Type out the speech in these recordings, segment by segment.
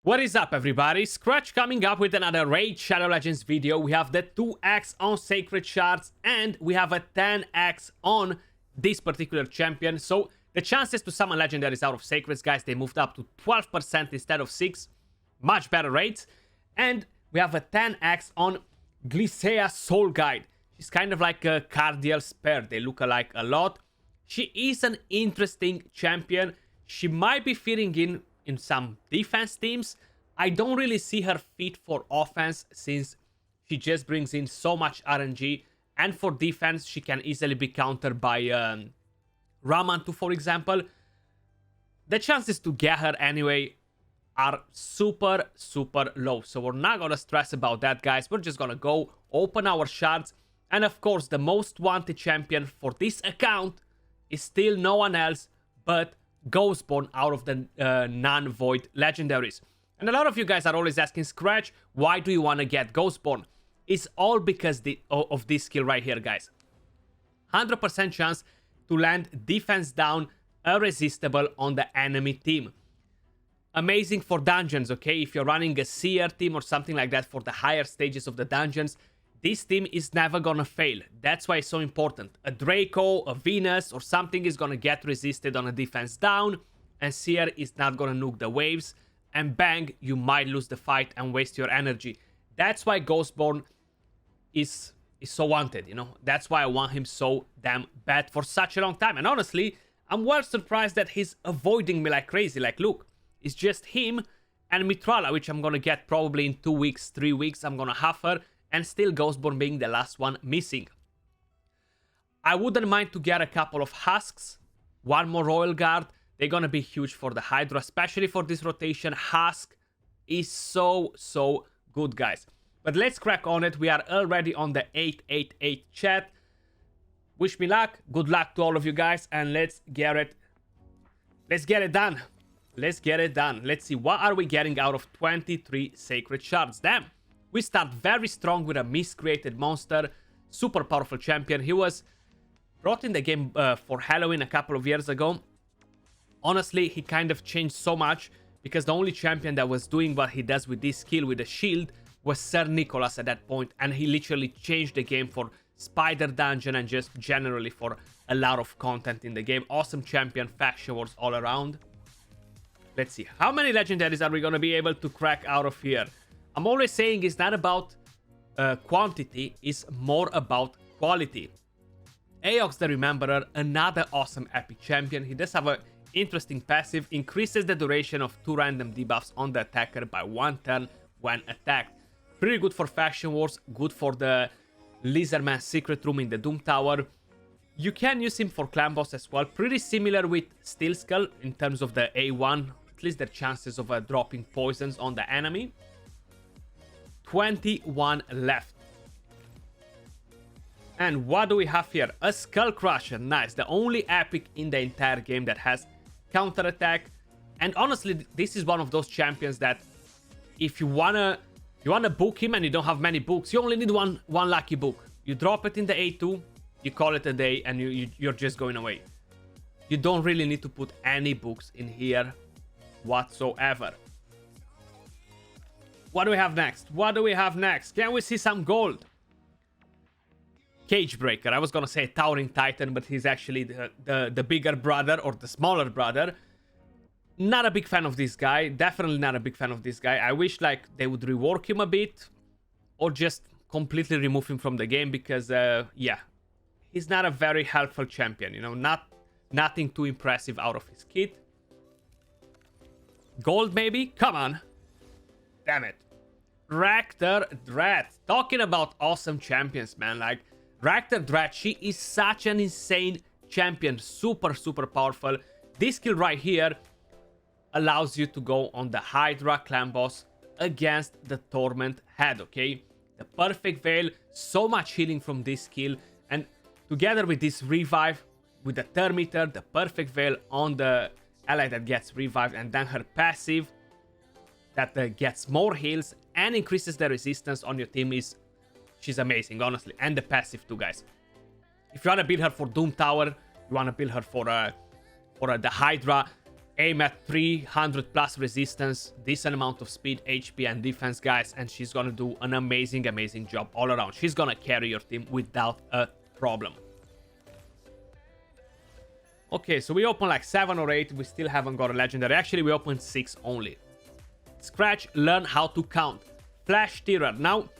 What is up, everybody? Skratch coming up with another Raid Shadow Legends video. We have the 2x on Sacred Shards and we have a 10x on this particular champion. So the chances to summon legendaries out of Sacreds, guys, they moved up to 12% instead of 6. Much better rates. And we have a 10x on Glycea Soul Guide. She's kind of like a Cardial Spare. They look alike a lot. She is an interesting champion. She might be fitting in some defense teams. I don't really see her fit for offense since she just brings in so much RNG, and for defense she can easily be countered by Ramantu, for example. The chances to get her anyway are super low, so we're not gonna stress about that, guys. We're just gonna go open our shards, and of course the most wanted champion for this account is still no one else but Ghostborn out of the non-void legendaries. And a lot of you guys are always asking, Skratch, why do you want to get Ghostborn? It's all because of this skill right here, guys. 100% chance to land defense down irresistible on the enemy team. Amazing for dungeons, okay? If you're running a Seer team or something like that for the higher stages of the dungeons, this team is never gonna fail. That's why it's so important. A Draco, a Venus, or something is gonna get resisted on a defense down, and Seer is not gonna nuke the waves, and bang, you might lose the fight and waste your energy. That's why Ghostborn is so wanted, you know? That's why I want him so damn bad for such a long time. And honestly, I'm well surprised that he's avoiding me like crazy. Like, look, it's just him and Mitrala, which I'm gonna get probably in 2 weeks, 3 weeks. I'm gonna have her, and still Ghostborn being the last one missing. I wouldn't mind to get a couple of Husks, one more Royal Guard. They're gonna be huge for the Hydra, especially for this rotation. Husk is so good, guys. But let's crack on it. We are already on the 888 chat. Wish me luck. Good luck to all of you guys, and let's get it done. Let's get it done. Let's see, what are we getting out of 23 Sacred Shards? Damn. We start very strong with a miscreated monster, super powerful champion. He was brought in the game for Halloween a couple of years ago. Honestly, he kind of changed so much because the only champion that was doing what he does with this skill with the shield was Sir Nicholas at that point, and he literally changed the game for Spider Dungeon and just generally for a lot of content in the game. Awesome champion, faction wars all around. Let's see, how many legendaries are we going to be able to crack out of here? I'm always saying it's not about quantity, it's more about quality. Aox the Rememberer, another awesome epic champion. He does have an interesting passive, increases the duration of 2 random debuffs on the attacker by 1 turn when attacked. Pretty good for faction wars, good for the Lizardman secret room in the Doom Tower. You can use him for clan boss as well, pretty similar with Steel Skull in terms of the A1, at least their chances of dropping poisons on the enemy. 21 left. And what do we have here? A Skull Crusher. Nice. The only epic in the entire game that has counterattack. And honestly, this is one of those champions that if you wanna book him and you don't have many books, you only need one lucky book. You drop it in the A2, you call it a day, and you're just going away. You don't really need to put any books in here whatsoever. What do we have next? What do we have next? Can we see some gold? Cage Breaker. I was gonna say Towering Titan, but he's actually the bigger brother or the smaller brother. Not a big fan of this guy. Definitely not a big fan of this guy. I wish like they would rework him a bit or just completely remove him from the game because yeah, he's not a very helpful champion, you know, nothing too impressive out of his kit. Gold maybe? Come on. Damn it. Raktor Drat. Talking about awesome champions, man. Like, Raktor Drat, she is such an insane champion. Super powerful. This skill right here allows you to go on the Hydra clan boss against the Torment Head, okay? The Perfect Veil, so much healing from this skill. And together with this revive, with the Thermeter, the Perfect Veil on the ally that gets revived, and then her passive that gets more heals and increases the resistance on your team she's amazing, honestly. And the passive too, guys. If you want to build her for Doom Tower, you want to build her for the Hydra, aim at 300 plus resistance, decent amount of speed, HP, and defense, guys, and she's gonna do an amazing job all around. She's gonna carry your team without a problem. Okay, so we opened like 7 or 8. We still haven't got a legendary. Actually, we opened 6 only. Skratch, learn how to count. Flash Tearer. Now,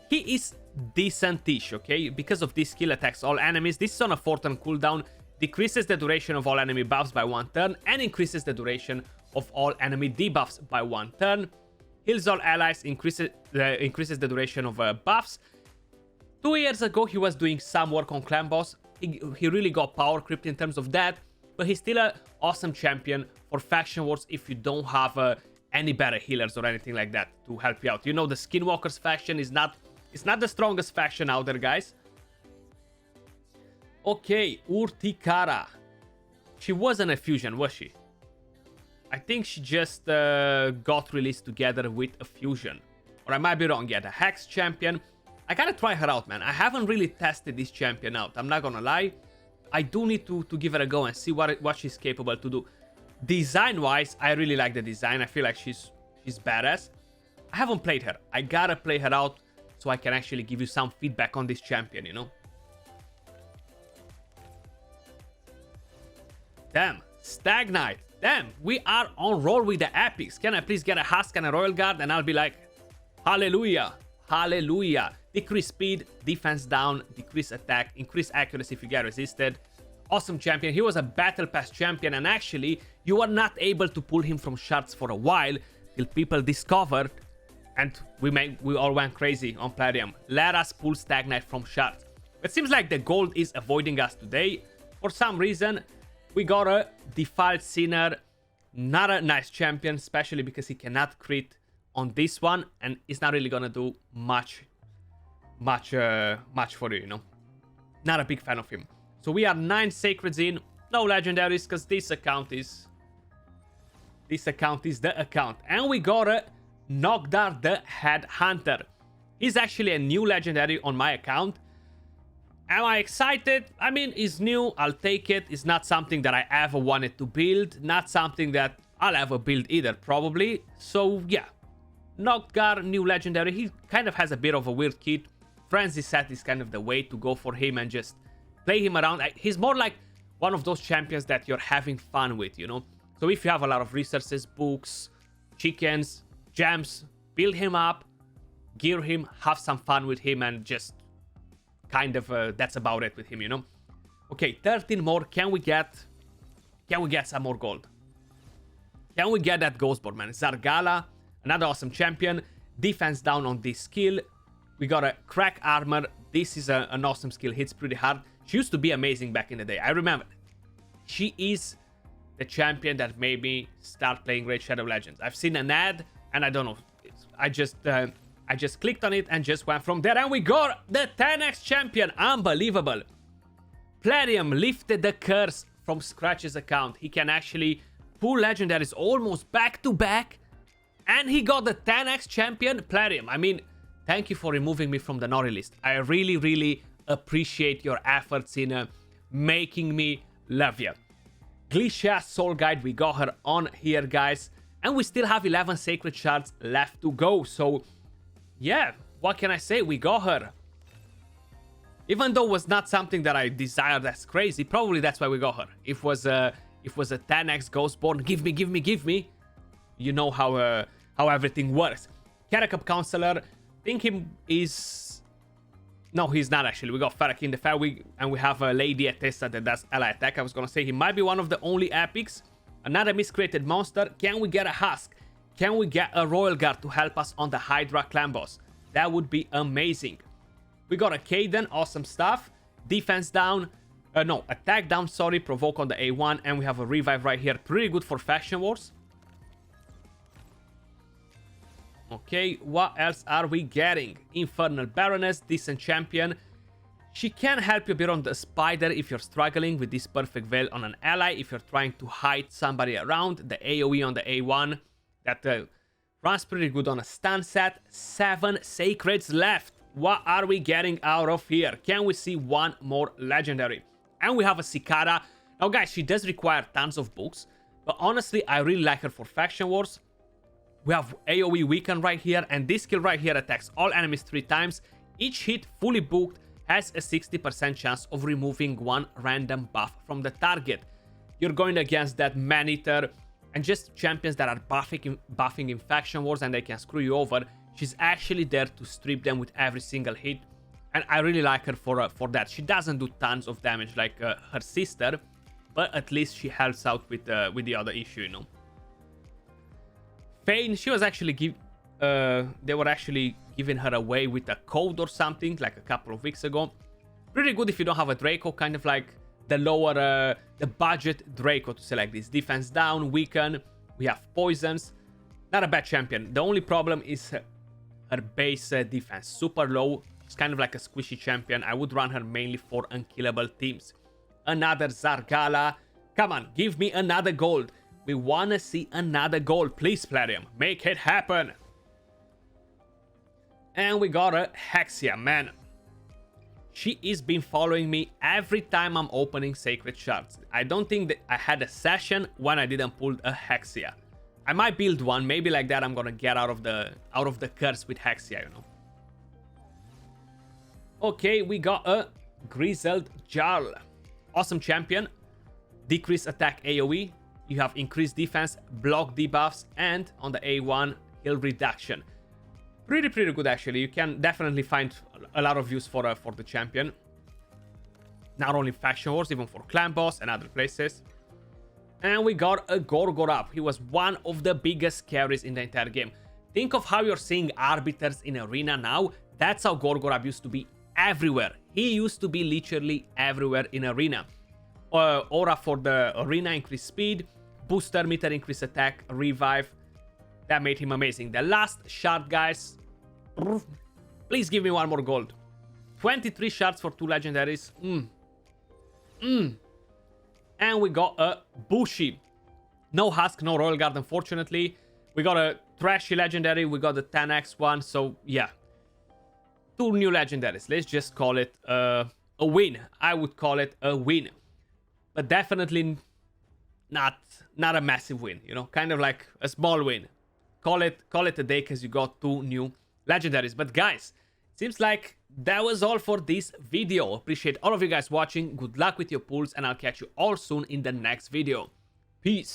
he is decent-ish, okay? Because of this skill, attacks all enemies. This is on a 4-turn cooldown. Decreases the duration of all enemy buffs by 1 turn. And increases the duration of all enemy debuffs by 1 turn. Heals all allies. Increases the duration of buffs. 2 years ago, he was doing some work on Clan Boss. He really got power creeped in terms of that, but he's still an awesome champion for faction wars if you don't have any better healers or anything like that to help you out. You know, the Skinwalkers faction is not the strongest faction out there, guys. Okay, Urtikara. She wasn't a fusion, was she? I think she just got released together with a fusion. Or I might be wrong. Yeah, the Hex champion. I gotta try her out, man. I haven't really tested this champion out. I'm not gonna lie. I do need to give her a go and see what she's capable to do. Design-wise, I really like the design. I feel like she's badass. I haven't played her. I gotta play her out so I can actually give you some feedback on this champion, you know? Damn. Stag Knight. Damn, we are on roll with the epics. Can I please get a Husk and a Royal Guard? And I'll be like, hallelujah. Hallelujah. Decrease speed, defense down, decrease attack, increase accuracy if you get resisted. Awesome champion. He was a battle pass champion, and actually you were not able to pull him from shards for a while till people discovered, and we all went crazy on Plarium. Let us pull Stag Knight from shards. It seems like the gold is avoiding us today. For some reason, we got a Defiled Sinner. Not a nice champion, especially because he cannot crit on this one, and it's not really gonna do much for you, you know. Not a big fan of him. So we are 9 sacreds in, no legendaries, because this account is the account. And we got a Nogdar the Headhunter. He's actually a new legendary on my account. Am I excited? I mean, he's new, I'll take it. It's not something that I ever wanted to build, not something that I'll ever build either, probably. So yeah, Nogdar, new legendary. He kind of has a bit of a weird kit. Frenzy set is kind of the way to go for him and just play him around. He's more like one of those champions that you're having fun with, you know? So if you have a lot of resources, books, chickens, gems, build him up, gear him, have some fun with him, and just kind of that's about it with him, you know? Okay, 13 more. Can we get some more gold? Can we get that Ghostborn, man? Zargala, another awesome champion. Defense down on this skill. We got a Crack Armor. This is an awesome skill. Hits pretty hard. She used to be amazing back in the day. I remember. She is the champion that made me start playing Raid Shadow Legends. I've seen an ad, and I don't know. I just clicked on it and just went from there. And we got the 10x champion. Unbelievable. Plarium lifted the curse from Skratch's account. He can actually pull legendaries almost back to back. And he got the 10x champion, Plarium. I mean, thank you for removing me from the naughty list. I really, really appreciate your efforts in making me love you. Glisha Soul Guide, we got her on here, guys. And we still have 11 Sacred Shards left to go. So, yeah, what can I say? We got her. Even though it was not something that I desired as crazy, probably that's why we got her. If it was a 10x Ghostborn, give me. You know how everything works. Karakap Counselor, think him is... No, he's not actually. We got Farak in the fair, and we have a Lady Atessa that does ally attack. I was gonna say he might be one of the only epics. Another miscreated monster. Can we get a Husk? Can we get a Royal Guard to help us on the Hydra clan boss? That would be amazing. We got a Kaden, awesome stuff. Defense down. No, attack down, sorry. Provoke on the A1, and we have a revive right here. Pretty good for faction wars. Okay, what else are we getting? Infernal Baroness, decent champion. She can help you a bit on the spider if you're struggling with this perfect veil on an ally. If you're trying to hide somebody around, the AoE on the A1. That runs pretty good on a stun set. 7 sacreds left. What are we getting out of here? Can we see one more legendary? And we have a Cicada. Now, guys, she does require tons of books. But honestly, I really like her for Faction Wars. We have AoE Weaken right here, and this skill right here attacks all enemies 3 times. Each hit, fully booked, has a 60% chance of removing one random buff from the target. You're going against that Man-Eater and just champions that are buffing in Faction Wars and they can screw you over. She's actually there to strip them with every single hit. And I really like her for that. She doesn't do tons of damage like her sister, but at least she helps out with the other issue, you know. Fane, she was actually they were actually giving her away with a code or something like a couple of weeks ago. Pretty good if you don't have a Draco, kind of like the lower, the budget Draco to select this. Defense down, weaken, we have poisons. Not a bad champion. The only problem is her base defense, super low. It's kind of like a squishy champion. I would run her mainly for unkillable teams. Another Zargala. Come on, give me another gold. We want to see another gold. Please, Plarium, make it happen. And we got a Hexia, man. She is been following me every time I'm opening Sacred Shards. I don't think that I had a session when I didn't pull a Hexia. I might build one, maybe like that I'm gonna get out of the curse with Hexia, you know. Okay, we got a Grizzled Jarl. Awesome champion. Decrease attack AoE. You have increased defense, block debuffs, and on the A1, heal reduction. Pretty good actually. You can definitely find a lot of use for the champion. Not only Faction Wars, even for Clan Boss and other places. And we got a Gorgorap. He was one of the biggest carries in the entire game. Think of how you're seeing Arbiters in Arena now. That's how Gorgorap used to be everywhere. He used to be literally everywhere in Arena. Aura for the Arena, increase speed. Booster meter, increase attack, revive. That made him amazing. The last shard, guys. Please give me one more gold. 23 shards for 2 legendaries. And we got a Bushi. No Husk, no Royal Guard, unfortunately. We got a trashy legendary. We got the 10x one. So, yeah. 2 new legendaries. Let's just call it a win. I would call it a win. But definitely not a massive win. You know, kind of like a small win. Call it a day because you got 2 new legendaries. But guys, seems like that was all for this video. Appreciate all of you guys watching. Good luck with your pulls, and I'll catch you all soon in the next video. Peace.